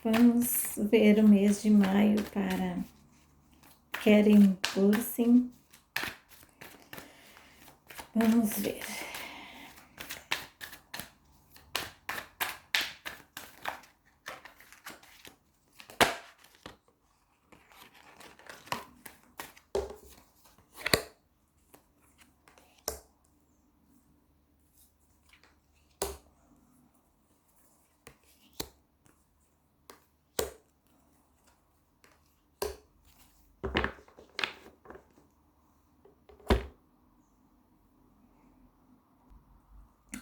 Vamos ver o mês de maio para Karen Bursin. Vamos ver.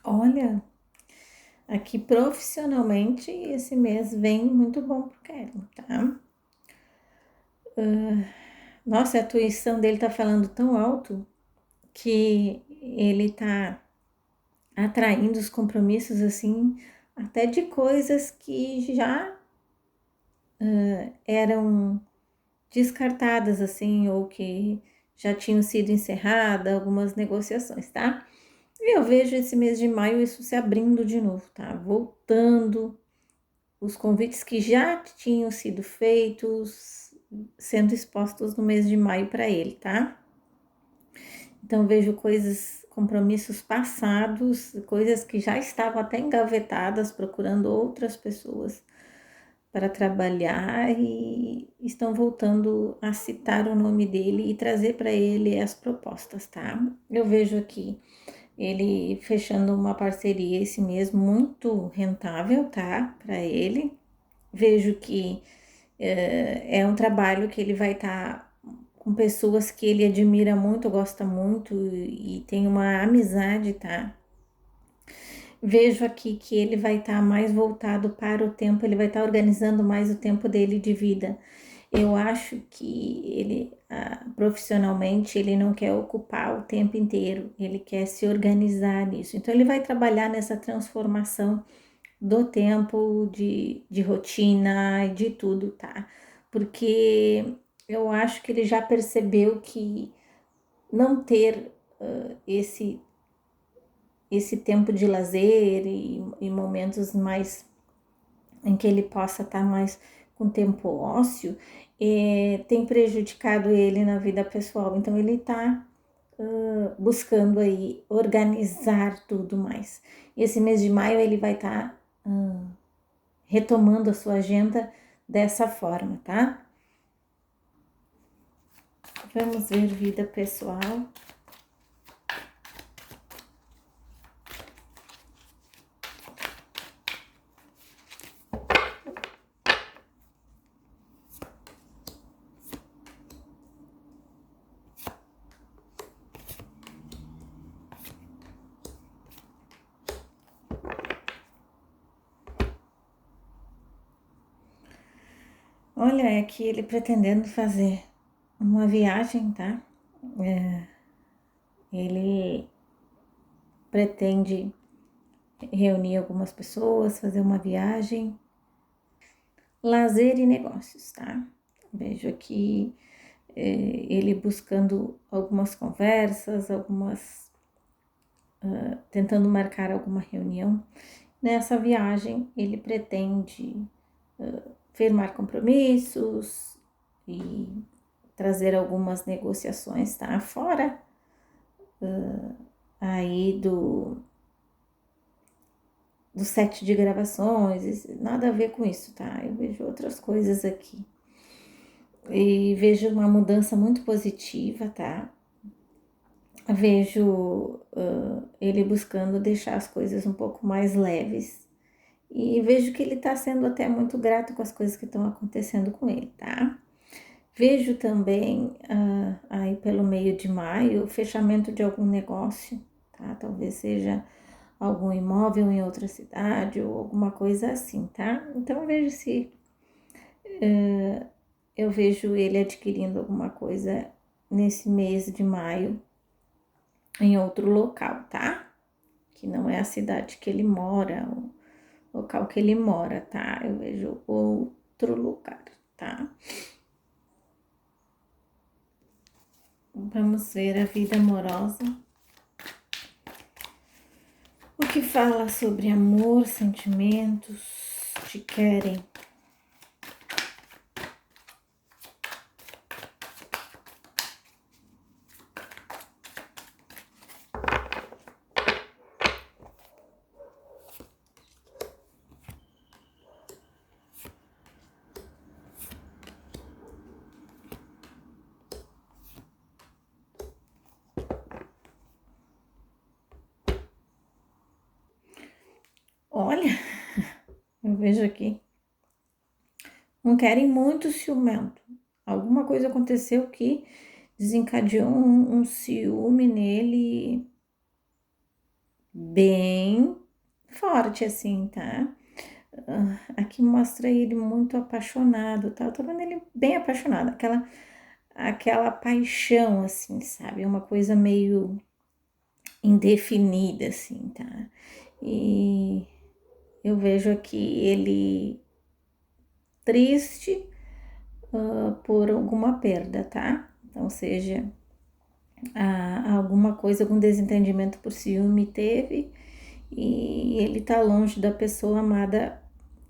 Olha, aqui profissionalmente esse mês vem muito bom pro Karen, tá? Nossa, a intuição dele tá falando tão alto que ele tá atraindo os compromissos assim, até de coisas que já eram descartadas assim, ou que já tinham sido encerradas, algumas negociações, tá? E eu vejo esse mês de maio isso se abrindo de novo, tá? Voltando, os convites que já tinham sido feitos, sendo expostos no mês de maio para ele, tá? Então vejo coisas, compromissos passados, coisas que já estavam até engavetadas, procurando outras pessoas para trabalhar e estão voltando a citar o nome dele e trazer para ele as propostas, tá? Eu vejo aqui ele fechando uma parceria esse mês muito rentável, tá? Para ele. Vejo que é um trabalho que ele vai estar com pessoas que ele admira muito, gosta muito e tem uma amizade, tá? Vejo aqui que ele vai estar mais voltado para o tempo, ele vai estar organizando mais o tempo dele de vida. Eu acho que ele, profissionalmente, ele não quer ocupar o tempo inteiro, ele quer se organizar nisso. Então, ele vai trabalhar nessa transformação do tempo, de rotina e de tudo, tá? Porque eu acho que ele já percebeu que não ter esse tempo de lazer e momentos mais em que ele possa estar mais com tempo ósseo, tem prejudicado ele na vida pessoal. Então ele está buscando aí organizar tudo mais. Esse mês de maio ele vai estar retomando a sua agenda dessa forma, tá? Vamos ver vida pessoal. Olha, é que ele pretendendo fazer uma viagem, tá? Ele pretende reunir algumas pessoas, fazer uma viagem, lazer e negócios, tá? Vejo aqui ele buscando algumas conversas, tentando marcar alguma reunião. Nessa viagem, ele pretende firmar compromissos e trazer algumas negociações, tá? Fora aí do set de gravações, nada a ver com isso, tá? Eu vejo outras coisas aqui. E vejo uma mudança muito positiva, tá? Vejo ele buscando deixar as coisas um pouco mais leves. E vejo que ele tá sendo até muito grato com as coisas que estão acontecendo com ele, tá? Vejo também aí pelo meio de maio o fechamento de algum negócio, tá? Talvez seja algum imóvel em outra cidade ou alguma coisa assim, tá? Então eu vejo ele adquirindo alguma coisa nesse mês de maio em outro local, tá? Que não é a cidade que ele mora, o local que ele mora, tá? Eu vejo outro lugar, tá? Vamos ver a vida amorosa. O que fala sobre amor, sentimentos, te querem. Eu vejo aqui. Não querem muito ciumento. Alguma coisa aconteceu que desencadeou um ciúme nele bem forte, assim, tá? Aqui mostra ele muito apaixonado, tá? Eu tô vendo ele bem apaixonado, aquela paixão, assim, sabe? Uma coisa meio indefinida, assim, tá? E eu vejo aqui ele triste por alguma perda, tá? Então, seja alguma coisa, algum desentendimento por ciúme teve e ele tá longe da pessoa amada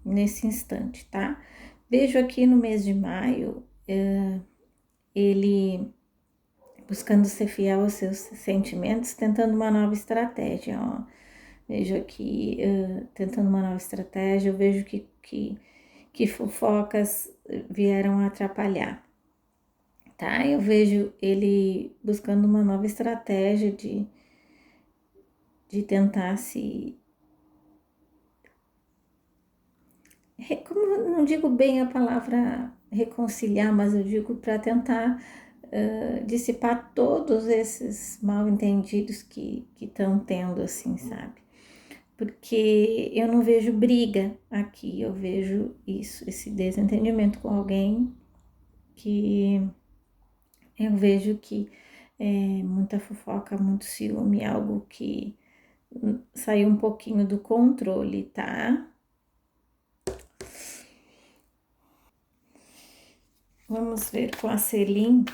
nesse instante, tá? Vejo aqui no mês de maio ele buscando ser fiel aos seus sentimentos, tentando uma nova estratégia, ó. Vejo aqui tentando uma nova estratégia, eu vejo que fofocas vieram atrapalhar, tá? Eu vejo ele buscando uma nova estratégia de tentar se. Como eu não digo bem a palavra reconciliar, mas eu digo para tentar dissipar todos esses mal entendidos que estão tendo, assim, sabe? Porque eu não vejo briga aqui, eu vejo isso, esse desentendimento com alguém que eu vejo que é muita fofoca, muito ciúme, algo que saiu um pouquinho do controle, tá? Vamos ver com a Celine,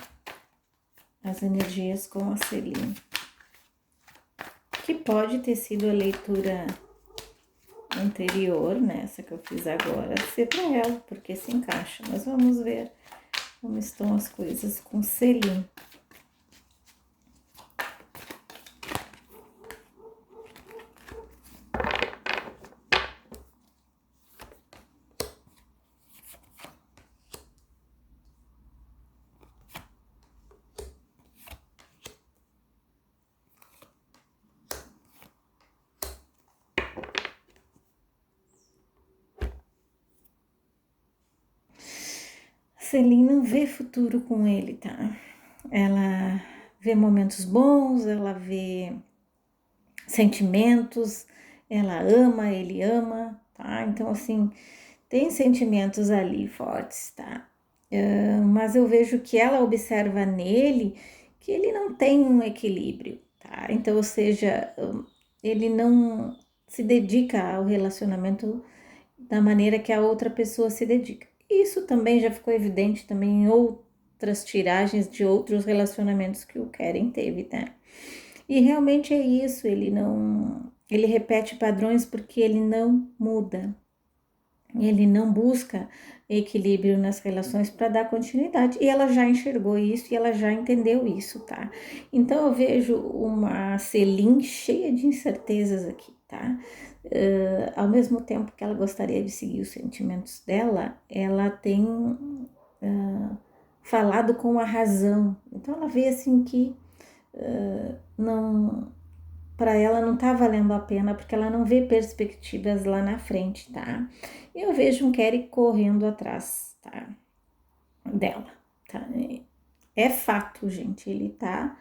as energias com a Celine. Que pode ter sido a leitura anterior, né? Essa que eu fiz agora, ser para ela, porque se encaixa. Mas vamos ver como estão as coisas com Celine. Celine não vê futuro com ele, tá? Ela vê momentos bons, ela vê sentimentos, ela ama, ele ama, tá? Então, assim, tem sentimentos ali fortes, tá? Mas eu vejo que ela observa nele que ele não tem um equilíbrio, tá? Então, ou seja, ele não se dedica ao relacionamento da maneira que a outra pessoa se dedica. Isso também já ficou evidente também em outras tiragens de outros relacionamentos que o Keren teve, tá? E realmente é isso, ele repete padrões porque ele não muda. Ele não busca equilíbrio nas relações para dar continuidade. E ela já enxergou isso e ela já entendeu isso, tá? Então eu vejo uma Celine cheia de incertezas aqui, tá? Ao mesmo tempo que ela gostaria de seguir os sentimentos dela, ela tem falado com a razão. Então ela vê assim que não, para ela não tá valendo a pena porque ela não vê perspectivas lá na frente, tá? Eu vejo um Kerry correndo atrás, tá? Dela, tá? É fato, gente, ele tá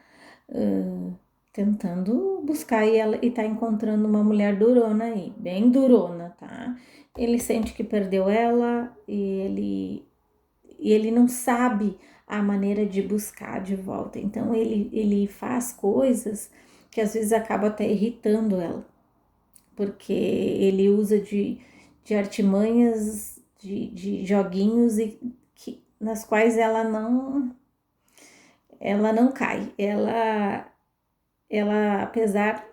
tentando buscar e tá encontrando uma mulher durona aí, bem durona, tá? Ele sente que perdeu ela e ele não sabe a maneira de buscar de volta. Então ele faz coisas que às vezes acaba até irritando ela, porque ele usa de artimanhas, de joguinhos e nas quais ela não cai. Ela, apesar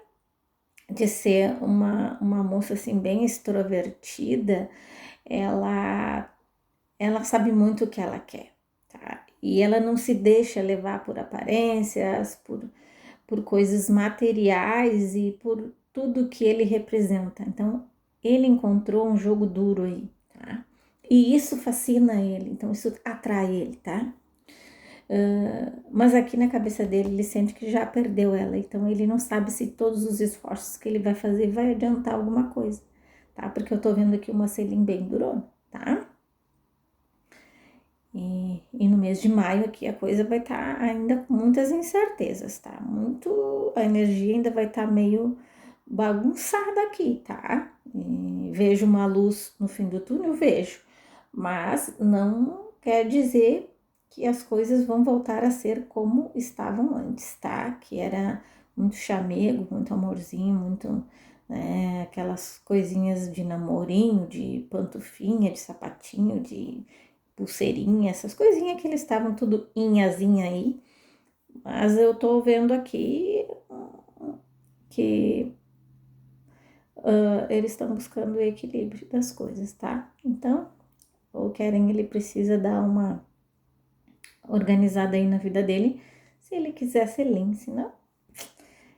de ser uma moça assim bem extrovertida, ela ela sabe muito o que ela quer, tá? E ela não se deixa levar por aparências, por coisas materiais e por tudo que ele representa. Então, ele encontrou um jogo duro aí, tá? E isso fascina ele, então isso atrai ele, tá? Mas aqui na cabeça dele, ele sente que já perdeu ela, então ele não sabe se todos os esforços que ele vai fazer vai adiantar alguma coisa, tá? Porque eu tô vendo aqui uma selim bem durona, tá? E no mês de maio aqui a coisa vai estar ainda com muitas incertezas, tá? A energia ainda vai estar meio bagunçada aqui, tá? E vejo uma luz no fim do túnel, vejo, mas não quer dizer que as coisas vão voltar a ser como estavam antes, tá? Que era muito chamego, muito amorzinho, muito, né, aquelas coisinhas de namorinho, de pantufinha, de sapatinho, de pulseirinha, essas coisinhas que eles estavam tudo inhazinha aí, mas eu tô vendo aqui que eles estão buscando o equilíbrio das coisas, tá? Então, ou querem, ele precisa dar uma organizada aí na vida dele, se ele quiser ser Lin, senão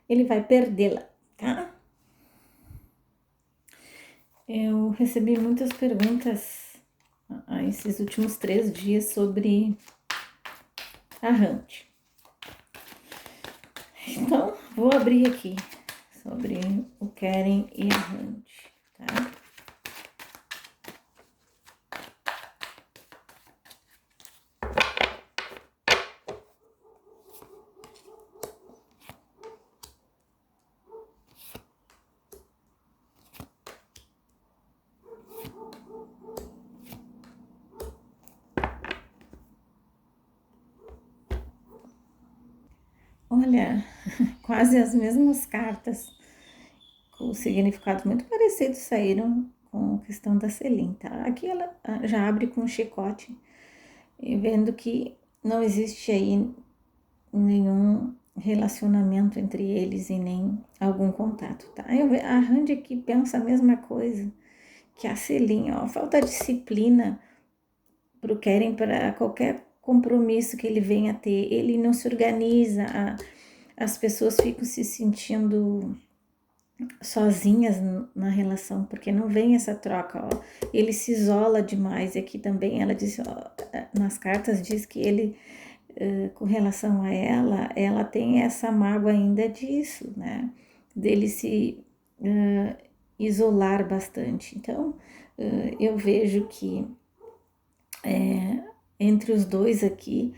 ele vai perdê-la, tá? Eu recebi muitas perguntas esses últimos 3 dias sobre a Hunt. Então, vou abrir aqui sobre o Keren e a Hunt, tá? Olha, quase as mesmas cartas, com significados muito parecidos saíram com a questão da Celine, tá? Aqui ela já abre com um chicote, e vendo que não existe aí nenhum relacionamento entre eles e nem algum contato, tá? A Randy aqui pensa a mesma coisa que a Celine, ó, falta disciplina pro Keren para qualquer compromisso que ele venha a ter, ele não se organiza, as pessoas ficam se sentindo sozinhas na relação, porque não vem essa troca, ó. Ele se isola demais. E aqui também ela diz, ó, nas cartas diz que ele, com relação a ela tem essa mágoa ainda disso, né? Dele se isolar bastante. Então, eu vejo que entre os dois aqui,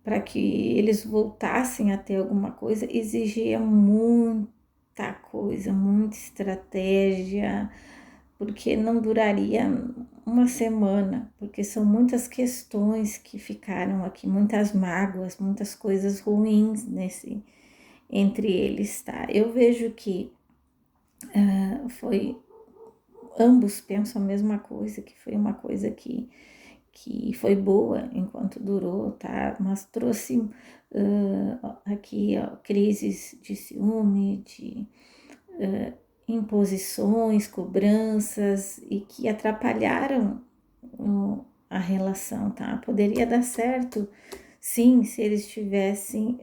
para que eles voltassem a ter alguma coisa, exigia muita coisa, muita estratégia, porque não duraria uma semana, porque são muitas questões que ficaram aqui, muitas mágoas, muitas coisas ruins entre eles, tá? Eu vejo que ambos pensam a mesma coisa, que foi uma coisa que foi boa enquanto durou, tá? Mas trouxe aqui, ó, crises de ciúme, de imposições, cobranças e que atrapalharam a relação, tá? Poderia dar certo, sim, se eles tivessem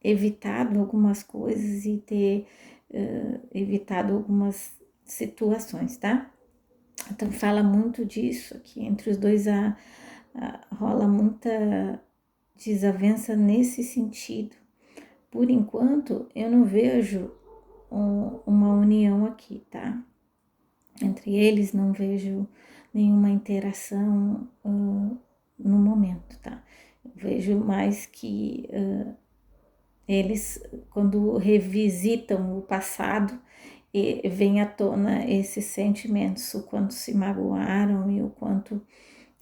evitado algumas coisas e ter evitado algumas situações, tá? Então fala muito disso aqui, entre os dois rola muita desavença nesse sentido. Por enquanto, eu não vejo uma união aqui, tá? Entre eles, não vejo nenhuma interação no momento, tá? Eu vejo mais que eles, quando revisitam o passado, e vem à tona esses sentimentos, o quanto se magoaram e o quanto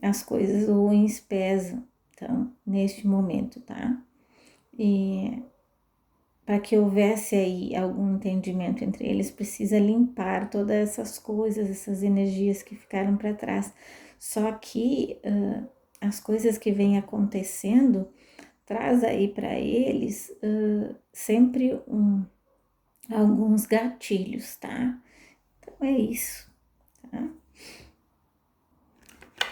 as coisas ruins pesam, então, neste momento, tá? E para que houvesse aí algum entendimento entre eles, precisa limpar todas essas coisas, essas energias que ficaram para trás. Só que as coisas que vêm acontecendo traz aí para eles sempre alguns gatilhos, tá? Então é isso, tá?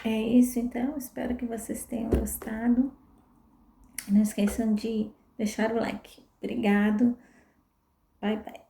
É isso então, espero que vocês tenham gostado. Não esqueçam de deixar o like. Obrigado. Bye, bye.